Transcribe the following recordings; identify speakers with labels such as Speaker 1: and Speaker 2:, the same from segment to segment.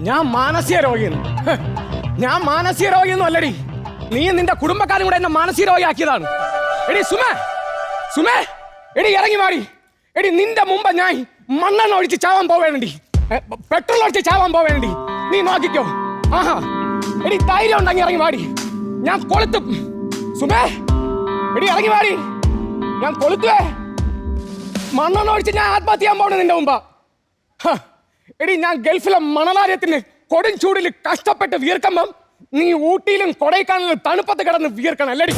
Speaker 1: ഞാൻ മാനസിക രോഗിയെന്ന്. ഞാൻ മാനസിക രോഗിയൊന്നും അല്ലടി. നീ നിന്റെ കുടുംബക്കാരും കൂടെ എന്നെ മാനസിക രോഗിയാക്കിയതാണ്. എടി സുമേ, സുമേ, എടി ഇറങ്ങി മാറി. എടി നിന്റെ മുമ്പ് ഞാൻ മണ്ണെണ്ണ ഒഴിച്ച് ചാവാൻ പോവേണ്ടി, പെട്രോൾ ഒഴിച്ച് ചാവാൻ പോവേണ്ടി. നീ നോക്കിക്കോ. ആഹാ, എടി ധൈര്യം ഉണ്ടെങ്കിൽ ഇറങ്ങി മാറി. ഞാൻ കൊളുത്തും. സുമേ, എടി ഇറങ്ങി മാറി. ഞാൻ കൊളുത്തുവേ. മണ്ണെണ്ണ ഒഴിച്ച് ഞാൻ ആത്മഹത്യ ചെയ്യാൻ പോണേ നിന്റെ മുമ്പ്. എടി ഞാൻ ഗൾഫിലെ മണലാര്യത്തിന് കൊടും ചൂടിൽ കഷ്ടപ്പെട്ട് വിയർക്കുമ്പം നീ ഊട്ടിയിലും കൊടൈക്കനാലിലും തണുപ്പത്ത് കിടന്ന് വിയർക്കണം അല്ലടി.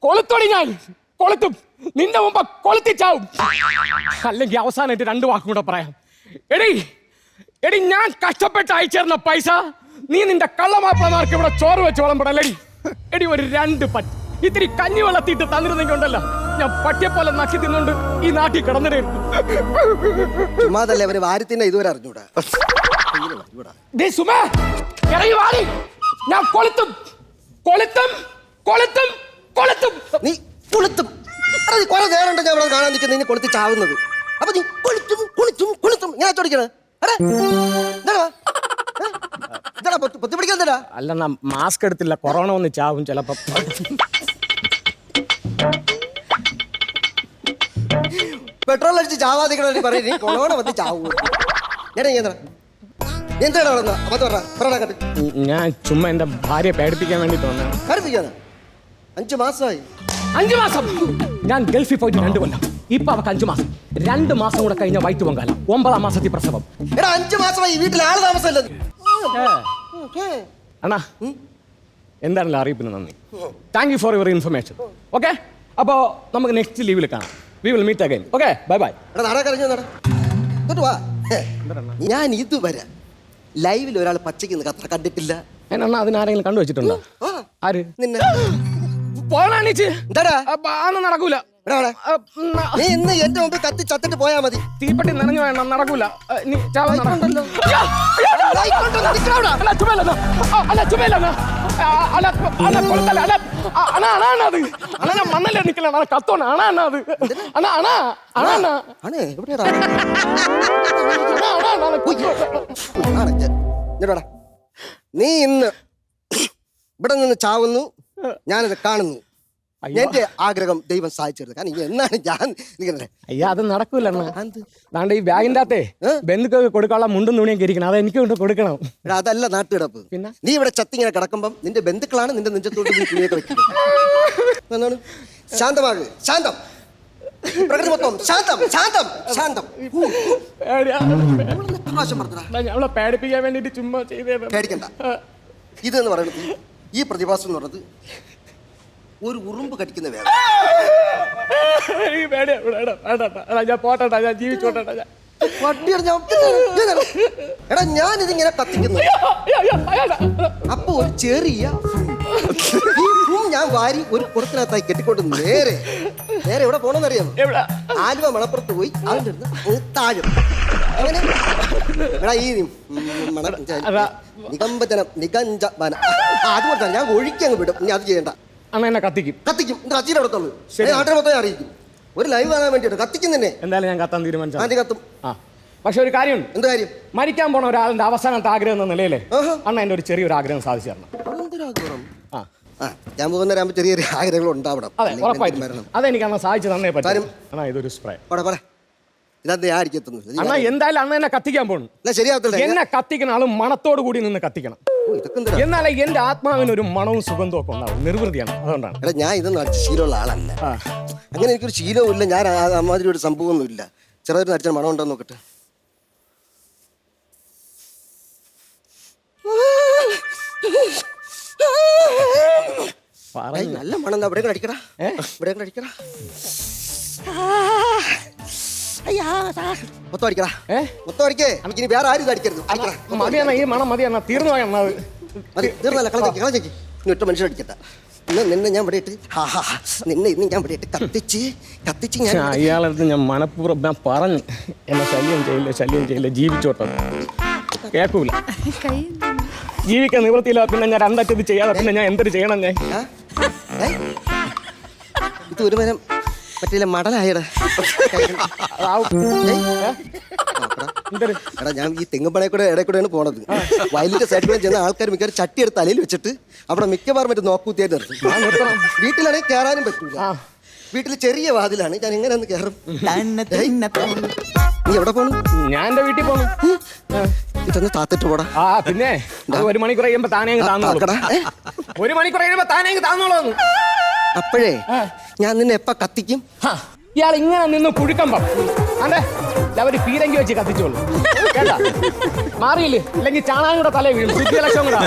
Speaker 1: കൊളുത്തോടി, ഞാൻ കൊളുത്തും. നിന്റെ മുമ്പ് കൊളുത്തിച്ചാവും. അല്ലെങ്കിൽ അവസാനമായിട്ട് 2 വാക്കും കൂടെ പറയാം. എടി എടി ഞാൻ കഷ്ടപ്പെട്ട് അയച്ചേർന്ന പൈസ നീ നിന്റെ കള്ളമാപ്പിളമാർക്ക് ഇവിടെ ചോറ് വെച്ച് വിളമ്പടല്ലടി. എടി ഒരു 2 പറ്റ് ഇത്തിരി കഞ്ഞി വെള്ളത്തിയിട്ട് തന്നിരുന്നെങ്കിൽ ഉണ്ടല്ലോ, ഞാൻ പട്ടിയെ പോലെ നക്കി തിന്നുകൊണ്ട് ഈ നാട്ടിൽ കിടന്നിടായിരുന്നു.
Speaker 2: ഇതുവരെ അറിഞ്ഞൂടാ.
Speaker 1: ഞാൻ കൊളുത്തും, കൊളുത്തും, കൊളുത്തും, കൊളുത്തും.
Speaker 2: നീ കൊളുത്തും. കുറെ നേരം ഞാൻ ഇവിടെ കാണാൻ നിൽക്കുന്ന നീ കൊളുത്തി ചാവുന്നത്. അപ്പൊ നീ കൊളുത്തും കൊളുത്തും കൊളുത്തും ഞാൻ ചോദിക്കണേ. പൊത്തി പിടിക്കാ.
Speaker 1: അല്ല, മാസ്ക് എടുത്തില്ല, കൊറോണ ഒന്ന് ചാവും ചിലപ്പോ.
Speaker 2: പെട്രോൾ അടിച്ച് ചാവാതിക്കണ പറയും കൊറോണ വന്ന് ചാവൂ.
Speaker 1: ഞാൻ ചുമ്മാ എന്റെ ഭാര്യയെ പേടിപ്പിക്കാൻ വേണ്ടി തോന്നാണ്.
Speaker 2: 5 മാസമായി.
Speaker 1: 5 മാസം ഞാൻ ഗൾഫിൽ പോയിട്ട് 2 കൊല്ലം. ഇപ്പൊ അവർക്ക് 5 മാസം. 2 മാസം കൂടെ കഴിഞ്ഞ വൈറ്റ് പൊങ്കാല. 9ാം മാസത്തിൽ പ്രസവം.
Speaker 2: 5 മാസമായി വീട്ടിൽ ആള് താമസമല്ല.
Speaker 1: അണ്ണാ, എന്താണല്ലോ അറിയിപ്പിന് നന്ദി. Thank you for your information. Okay, അപ്പോ നമുക്ക് നെക്സ്റ്റ് ലീവിൽ കാണാം. We will meet again. Okay, bye bye.
Speaker 2: ഞാൻ ഇതുവരെ ലൈവിൽ ഒരാൾ പച്ചയ്ക്ക് കത്ര കണ്ടിട്ടില്ല.
Speaker 1: എന്നാ അതിനാരെങ്കിലും കണ്ടു വെച്ചിട്ടുണ്ടോ? ആര്?
Speaker 2: നിന്നെ
Speaker 1: നടക്കൂല.
Speaker 2: നീ ഇന്ന് എന്റെ മുമ്പിൽ കത്തി ചത്തിട്ട് പോയാ മതി.
Speaker 1: തീപ്പെട്ടി നിറഞ്ഞു വേണം, നടക്കൂല. മണ്ണല്ലേ നിക്കല കത്തോണ
Speaker 2: നീ ഇന്ന് ഇവിടെ നിന്ന് ചാവുന്നു, ഞാനത് കാണുന്നു. എന്റെ ആഗ്രഹം ദൈവം സാധിച്ചെടുത്തു. കാരണം എന്നാണ് ഞാൻ
Speaker 1: അയ്യാ, അത് നടക്കൂല. ഈ ബാഗിന്റെ അകത്തെ ബന്ധുക്കൾക്ക് കൊടുക്കാനുള്ള മുണ്ടും തുണിയൊക്കെ ഇരിക്കണം. അത് എനിക്ക് കൊണ്ട് കൊടുക്കണം.
Speaker 2: അതല്ല നാട്ടുകിടപ്പ്. പിന്നെ നീ ഇവിടെ ചത്തിങ്ങനെ കിടക്കുമ്പം നിന്റെ ബന്ധുക്കളാണ് നിന്റെ നെഞ്ചത്തോട്ട് നീ തുണിയൊക്കെ വെക്കുന്നത്. എന്താണ്? ശാന്തമാക്, ശാന്തം. പ്രകൃതി മൊത്തം ശാന്തം, ശാന്തം, ശാന്തം.
Speaker 1: ഞങ്ങളെ പേടിപ്പിക്കാൻ വേണ്ടിട്ട് ചുമ്മാ ചെയ്തേ.
Speaker 2: പേടിക്കണ്ട. ഇതെന്ന് പറയുന്നത്, ഈ പ്രതിഭാസം എന്ന് പറയുന്നത് ഒരു ഉറുമ്പ് കടിക്കുന്ന വേദന.
Speaker 1: ഞാൻ പോട്ടെ, ഞാൻ ജീവിച്ചോട്ടെ.
Speaker 2: എടാ, ഞാനിതിങ്ങനെ കത്തിക്കുന്നു. അപ്പൊ ഒരു ചെറിയ ഞാൻ വാരി ഒരു പുറത്തിനകത്തായി കെട്ടിക്കൊണ്ട് നേരെ നേരെ എവിടെ പോണെന്നറിയാമോ? ആലുവ മണപ്പുറത്ത് പോയി അതിൻ്റെ താഴും. അങ്ങനെ എടാ, ഈ നികമ്പജനം നികഞ്ച വന അതുപോലെ തന്നെ ഞാൻ ഒഴിക്കങ്ങ് വിടും. നീ അത് ചെയ്യണ്ട.
Speaker 1: അണ്ണ എന്നെ കത്തിക്കും.
Speaker 2: കത്തിക്കും. കത്തിയുടെ അടുത്തുള്ളൂ. നാട്ടിലെ മൊത്തം അറിയിക്കും. ഒരു ലൈവ് കാണാൻ വേണ്ടിയിട്ട് കത്തിക്കും തന്നെ.
Speaker 1: എന്തായാലും ഞാൻ കത്താൻ തീരുമാനിച്ചു.
Speaker 2: ആദ്യം കത്തും.
Speaker 1: പക്ഷെ ഒരു കാര്യമുണ്ട്.
Speaker 2: എന്ത് കാര്യം?
Speaker 1: മരിക്കാൻ പോണ ഒരാളുടെ അവസാനത്തെ ആഗ്രഹം എന്ന നിലയിലെ അണ്ണ എന്റെ ഒരു ചെറിയൊരു ആഗ്രഹം സാധിച്ചു തരണം.
Speaker 2: ഞാൻ പോകുന്നവരാകുമ്പോൾ ചെറിയൊരു ആഗ്രഹങ്ങൾ ഉണ്ടാവണം.
Speaker 1: അതെ, ഉറപ്പായിട്ടും. അതെനിക്ക് അണ്ണ സാധിച്ചു തന്നേ പറ്റും. അണ്ണാ, ഇതൊരു സ്പ്രേ.
Speaker 2: ഇതത് ഞാൻ അടിക്കത്തുന്നു.
Speaker 1: അണ്ണാ, എന്തായാലും അണ്ണ എന്നെ കത്തിക്കാൻ പോണു.
Speaker 2: ശരിയാവത്തില്ല.
Speaker 1: എന്നെ കത്തിക്കുന്ന ആളും മണത്തോട് കൂടി നിന്ന് കത്തിക്കണം. എന്നാലേ എന്റെ ആത്മാവിന് ഒരു മണവും സുഗന്ധവും ഒക്കെ ഉണ്ടാവും. നിർവൃതിയാണ്. അതുകൊണ്ടാണ്.
Speaker 2: എടാ, ഞാൻ ഇതൊന്നും അടിച്ച ശീലമുള്ള ആളല്ല. അങ്ങനെ എനിക്കൊരു ശീലവും ഇല്ല. ഞാൻ അമ്മാതിരി ഒരു സംഭവമൊന്നും ഇല്ല. ചെറുതൊരു അടിച്ച മണം ഉണ്ടോ നോക്കട്ടെ. നല്ല മണം. ഇവിടെ അടിക്കടാ, ഇവിടെ അടിക്കടാ. മൊത്തം അടിക്കടാ, മൊത്തം അടിക്കേ. നമുക്കിനി വേറെ ആരും ഇത് അടിക്കരുത്.
Speaker 1: മതിയാണ് ഈ മണം. മതിയാണ്, തീർന്നു പോയാൽ
Speaker 2: മതി. തീർന്നല്ല, കളഞ്ഞേക്ക്. ഇനി ഒറ്റ മനുഷ്യൻ അടിക്കട്ടെ. നിന്നെ ഞാൻ ഇവിടെ ഇട്ട് നിന്നെ ഇന്ന് ഞാൻ ഇവിടെ ഇട്ട് കത്തിച്ച് ഞാൻ
Speaker 1: അയാളടുത്ത് ഞാൻ മനഃപൂർവ്വം ഞാൻ പറഞ്ഞു, എന്നെ ശല്യം ചെയ്യില്ല, ജീവിച്ചോട്ടെ. കേൾക്കൂല. ജീവിക്കാൻ നിവൃത്തിയില്ല. പിന്നെ ഞാൻ രണ്ടറ്റത് ചെയ്യാതെ പിന്നെ ഞാൻ എന്തൊരു ചെയ്യണം? ഞാൻ
Speaker 2: ഇത് ഒരു മരം മറ്റേ മടലായടാ.
Speaker 1: എന്തൊരു
Speaker 2: എടാ ഞാൻ ഈ തെങ്ങുമ്പണയെ കൂടെ ഇടയിൽ കൂടെയാണ് പോണത്. വയലിന്റെ സൈഡിൽ കൂടെ ചെന്ന ആൾക്കാർ മിക്കവാറും ചട്ടി എടുത്ത് തലയിൽ വെച്ചിട്ട് അവിടെ മിക്കവാറും മറ്റേ നോക്കൂത്തിയായിട്ട് നിർത്തും. വീട്ടിലാണെങ്കിൽ കയറാനും പറ്റൂല. വീട്ടിൽ ചെറിയ വാതിലാണ്, ഞാൻ എങ്ങനെയാന്ന് കയറും? നീ എവിടെ പോണു?
Speaker 1: ഞാൻ എന്റെ വീട്ടിൽ പോണു.
Speaker 2: ഇതൊന്ന് താത്തിട്ട് പോടാ.
Speaker 1: പിന്നെ അത് 1 മണിക്കൂർ കഴിയുമ്പോ താനേ താന്നോളൂ. 1 മണിക്കൂർ കഴിയുമ്പോ താനേ താന്നോളൂ.
Speaker 2: അപ്പോഴേ ഞാൻ നിന്നെ എപ്പ കത്തിക്കും?
Speaker 1: ഇയാൾ ഇങ്ങനെ നിന്ന് പുഴുക്കമ്പം അതെ അവര് പീരങ്കി വെച്ച് കത്തിച്ചോളൂ. കേട്ടാ മാറിയില്ലേ, അല്ലെങ്കിൽ ചാണകം കൂടെ തലേ വീഴും. 1 ലക്ഷം കൂടെ